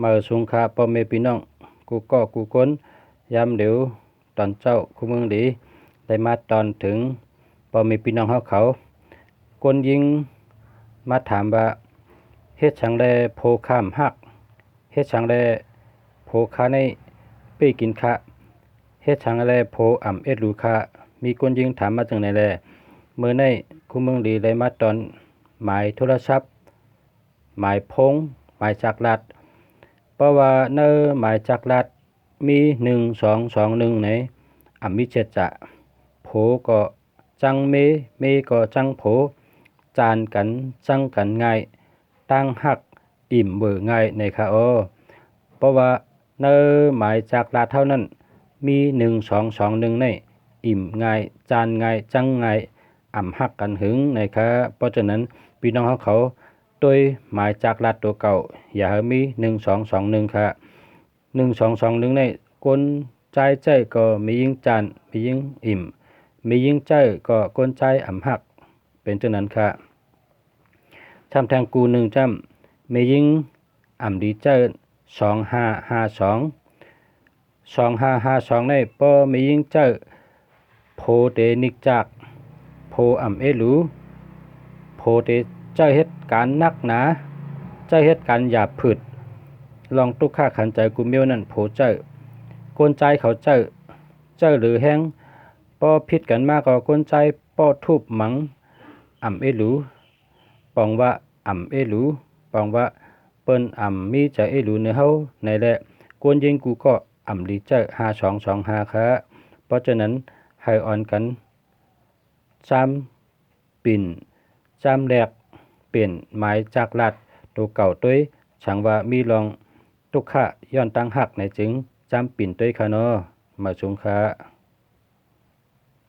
มาสงขาพ่อแม่พี่น้องกูก็กูก้นยามเดี๋ยวตอนเจ้าคู่เมืองดีได้มาตอนถึงพ่อแม่พี่น้องเขาคนยิงมาถามว่าเฮ็ดจังได๋โพข้ามฮักเฮ็ดจังได๋โพคาในปี้กินคะเฮ็ดจังได๋โพอ่ำเอ็ดรูคะมีคนยิงถามมาจังได๋แลมื้อในคู่เมืองดีได้มาตอนหมายโทรศัพท์หมายพงหมายจากรัฐเพราะว่าในหมายจากรัฐมี1221ในมีเจ็ดจะโผก็จังเมก็จังโผจานกันจังกันง่ายตั้งหักอิ่มเบื่อง่ายในค่ะเพราะว่าในหมายจากรัฐเท่านั้นมี1221ในอิ่มง่ายจานง่ายจังง่ายหักกันหึงในค่ะเพราะฉะนั้นพี่น้องเขาโดยหมายจากรัฐตัวเก่าอย่าให้มี1221ค่ะ1221ในคนใจใจก็มียิ่งจานมียิ่งอิ่มมียิ่งใจก็คนใจหักเป็นจังนั้นค่ะทำแทงกู1จ้ำมียิ่งดีใจ2552ในป้อมียิ่งใจโพเตนิกจากโพเอลูโพเตใจเฮ็ดการนักหนาใจเฮ็ดการหยาบผืดลองตุกค่าขันใจกูเมียวนั่นโผเจ้ากวนใจเขาเจ้าหรือแห้งป้อผิดกันมากก็กวนใจป้อทุบหมังเอหลูปองว่าเอหลูปองว่าเปิ้นมีใจเอหลูในเฮาในแหละกวนยิงกูก็ดีเจ้5225ค่ะเพราะฉะนั้นให้อ่อนกัน3ปิ่น3แลกเปลี่ยนหมายจากรัฐตัวเก่าต้วยฉังว่ามีลองตุกขะย้อนตั้งหักในจึงจำปิ่นต้วยค่ะเนาะมาชงค่ะ